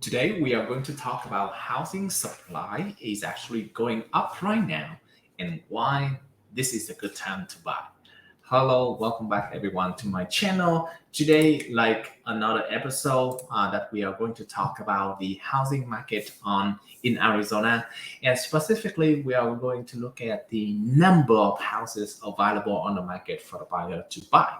Today we are going to talk about housing supply is actually going up right now and why this is a good time to buy. Hello, welcome back everyone to my channel. Today, like another episode that we are going to talk about the housing market on in Arizona, and specifically we are going to look at the number of houses available on the market for the buyer to buy.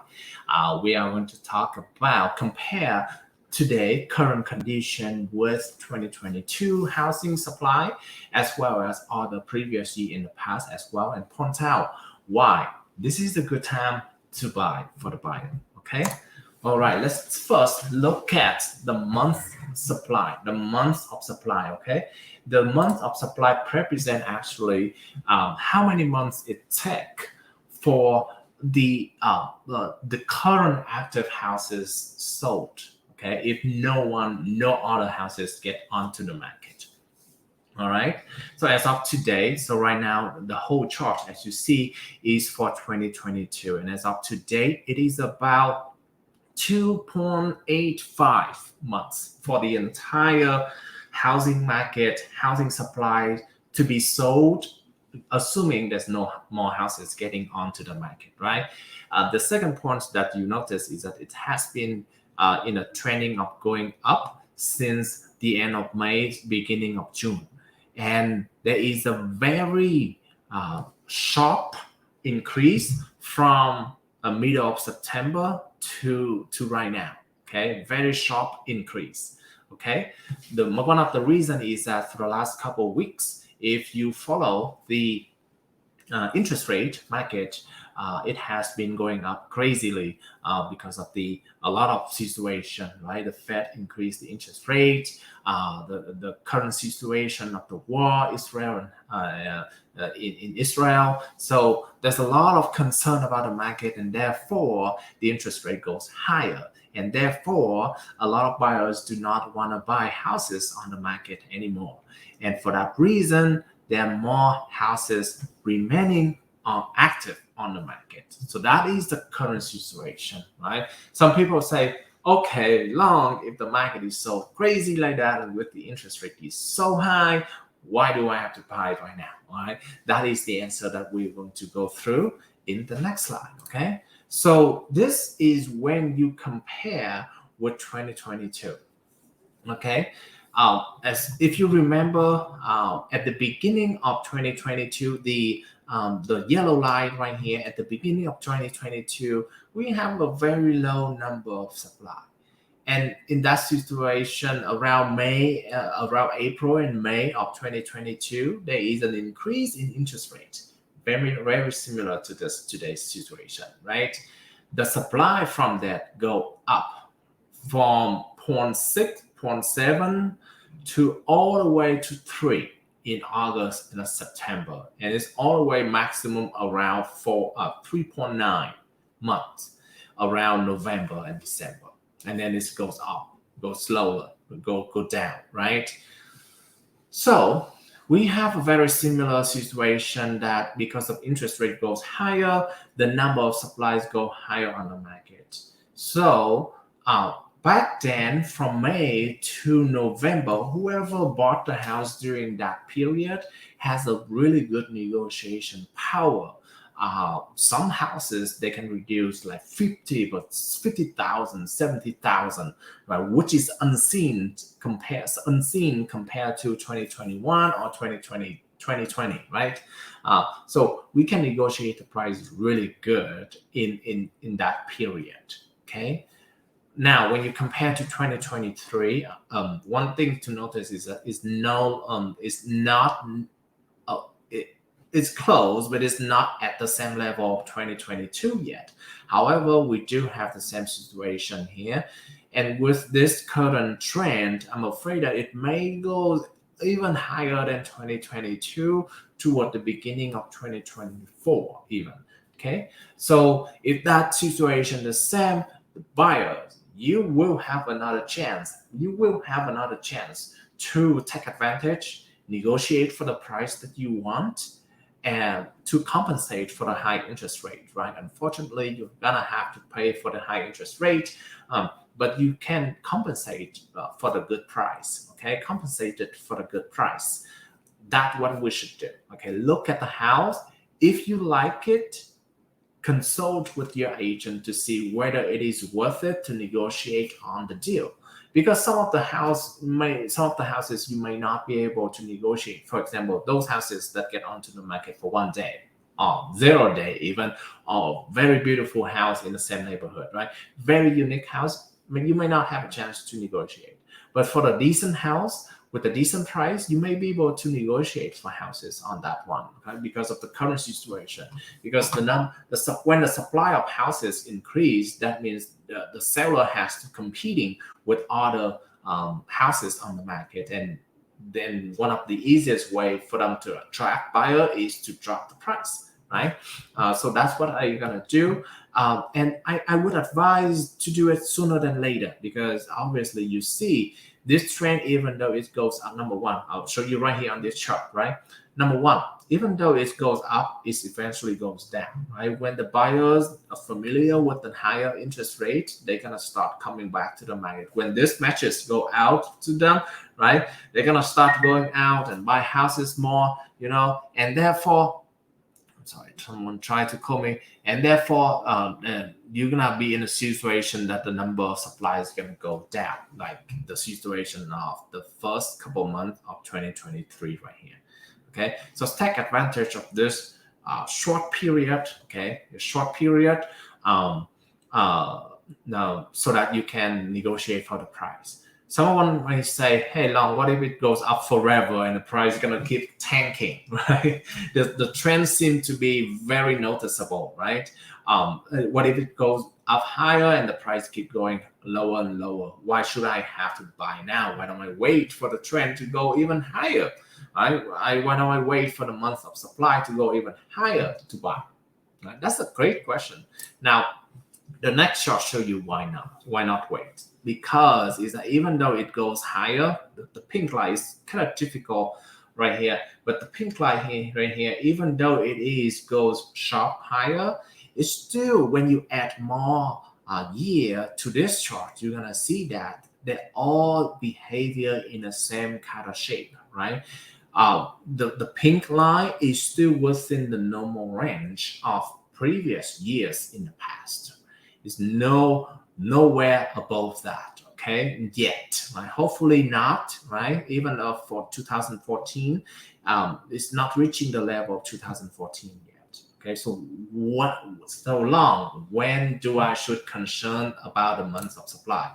We are going to talk about compare today current condition with 2022 housing supply as well as all the previous year in the past as well, and point out why this is a good time to buy for the buyer. Okay, all right, let's first look at the month of supply. Okay, the month of supply represent actually how many months it take for the current active houses sold. Okay, if no other houses get onto the market. All right. So as of today, so right now the whole chart, as you see, is for 2022, and as of today, it is about 2.85 months for the entire housing market, housing supply to be sold, assuming there's no more houses getting onto the market, right? The second point that you notice is that it has been in a trending of going up since the end of May, beginning of June. And there is a very sharp increase from middle of September to right now. Okay, very sharp increase. Okay, one of the reason is that for the last couple of weeks, if you follow the interest rate market, it has been going up crazily because of a lot of situation, right? The Fed increased the interest rate, the current situation of the war in Israel. So there's a lot of concern about the market, and therefore the interest rate goes higher. And therefore, a lot of buyers do not want to buy houses on the market anymore. And for that reason, there are more houses remaining active on the market. So that is the current situation, right? Some people say, okay, long, if the market is so crazy like that and with the interest rate is so high, why do I have to buy it right now, right? That is the answer that we're going to go through in the next slide, okay? So this is when you compare with 2022, okay? As if you remember, at the beginning of 2022, the yellow line right here at the beginning of 2022, we have a very low number of supply. And in that situation, around April and May of 2022, there is an increase in interest rate, very, very similar to today's situation, right? The supply from that go up from 0.6, 0.7 to all the way to 3 in August and September, and it's all the way maximum around 3.9 months around November and December, and then it goes up, goes slower, go down, right? So we have a very similar situation that because of interest rate goes higher, the number of supplies go higher on the market. So back then, from May to November, whoever bought the house during that period has a really good negotiation power. Some houses they can reduce like 50,000, 70,000, right? Which is unseen compared to 2021 or 2020, right? So we can negotiate the price really good in that period. Okay. Now, when you compare to 2023, one thing to notice is that it's close, but it's not at the same level of 2022 yet. However, we do have the same situation here. And with this current trend, I'm afraid that it may go even higher than 2022 toward the beginning of 2024 even. Okay, so if that situation the same, the buyers, you will have another chance. You will have another chance to take advantage, negotiate for the price that you want, and to compensate for the high interest rate, right? Unfortunately, you're gonna have to pay for the high interest rate but you can compensate for the good price. Okay, compensate it for the good price. That's what we should do. Okay, look at the house. If you like it, consult with your agent to see whether it is worth it to negotiate on the deal. Because some of the houses you may not be able to negotiate. For example, those houses that get onto the market for 1 day or 0 day even, or very beautiful house in the same neighborhood, right? Very unique house, you may not have a chance to negotiate. But for the decent house with a decent price, you may be able to negotiate for houses on that one, okay? Because of the current situation. Because when the supply of houses increase, that means the seller has to competing with other houses on the market, and then one of the easiest way for them to attract buyer is to drop the price, right? So that's what I'm gonna do. And I would advise to do it sooner than later, because obviously you see this trend, even though it goes up, number one, I'll show you right here on this chart, right? Number one, even though it goes up, it eventually goes down, right? When the buyers are familiar with the higher interest rate, they're gonna start coming back to the market. When these matches go out to them, right, they're gonna start going out and buy houses more, and therefore, I'm sorry, someone tried to call me, and therefore you're gonna be in a situation that the number of supply is gonna go down, like the situation of the first couple months of 2023 right here. Okay, so take advantage of this short period. Okay, a short period, so that you can negotiate for the price. Someone may say, "Hey, Long, what if it goes up forever and the price is gonna keep tanking?" Right? The trend seems to be very noticeable, right? What if it goes up higher and the price keep going lower and lower? Why should I have to buy now? Why don't I wait for the trend to go even higher? Why don't I wait for the month of supply to go even higher to buy? Right? That's a great question. Now, the next chart show you why not. Why not wait? Because is that even though it goes higher, the pink line is kind of difficult right here. But the pink line right here, even though it goes sharp higher, it's still, when you add more year to this chart, you're gonna see that they're all behavior in the same kind of shape, right? The pink line is still within the normal range of previous years in the past. It's nowhere above that, okay, yet, right? Hopefully not, right? Even for 2014, it's not reaching the level of 2014 yet. Okay, so when do I should concern about the months of supply?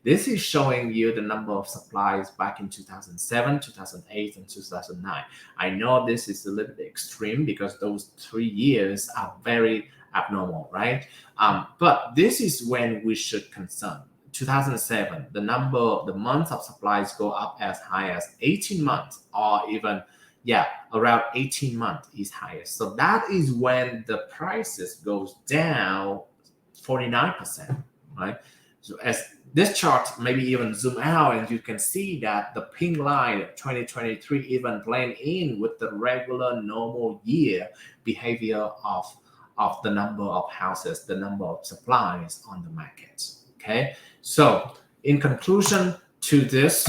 This is showing you the number of supplies back in 2007, 2008, and 2009. I know this is a little bit extreme because those 3 years are very abnormal, right? But this is when we should concern. 2007, the months of supplies go up as high as 18 months, or even, around 18 months is highest. So that is when the prices goes down 49%, right? So as this chart, maybe even zoom out, and you can see that the pink line 2023 even blend in with the regular normal year behavior of the number of houses, the number of supplies on the market. Okay, so in conclusion to this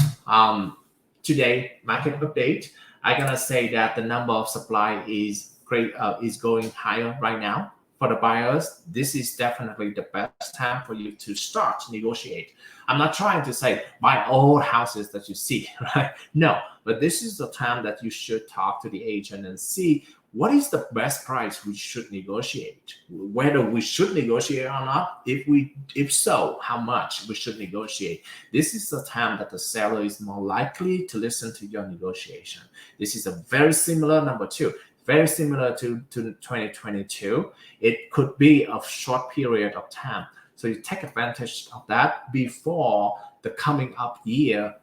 today market update, I'm gonna say that the number of supply is going higher right now. For the buyers, this is definitely the best time for you to start negotiate. I'm not trying to say buy all houses that you see, right? No, but this is the time that you should talk to the agent and see what is the best price we should negotiate, whether we should negotiate or not. If so, how much we should negotiate. This is the time that the seller is more likely to listen to your negotiation. This is a very similar number two. Very similar to 2022. It could be a short period of time. So you take advantage of that before the coming up year,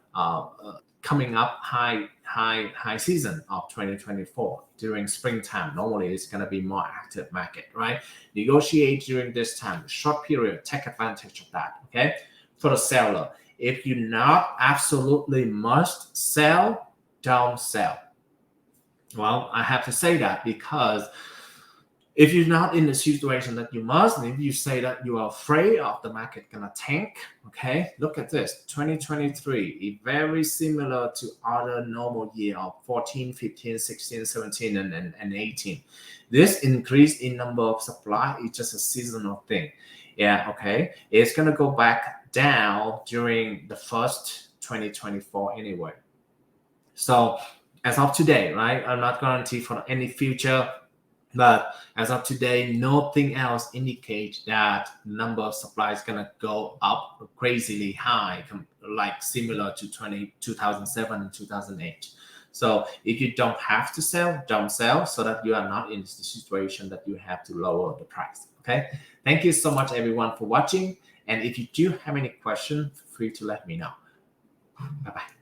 coming up high season of 2024 during springtime. Normally it's going to be more active market, right? Negotiate during this time, short period, take advantage of that, okay? For the seller, if you not absolutely must sell, don't sell. Well, I have to say that because If you're not in the situation that you must, if you say that you are afraid of the market gonna tank, okay, look at this. 2023 is very similar to other normal year of 14, 15, 16, 17, and 18. This increase in number of supply is just a seasonal thing. Yeah, okay. It's gonna go back down during the first 2024 anyway. So as of today, right, I'm not guaranteed for any future, but as of today, nothing else indicates that number of supply is gonna go up crazily high, like similar to 2007 and 2008. So if you don't have to sell, don't sell, so that you are not in the situation that you have to lower the price. Okay. Thank you so much, everyone, for watching. And if you do have any questions, feel free to let me know. Bye bye.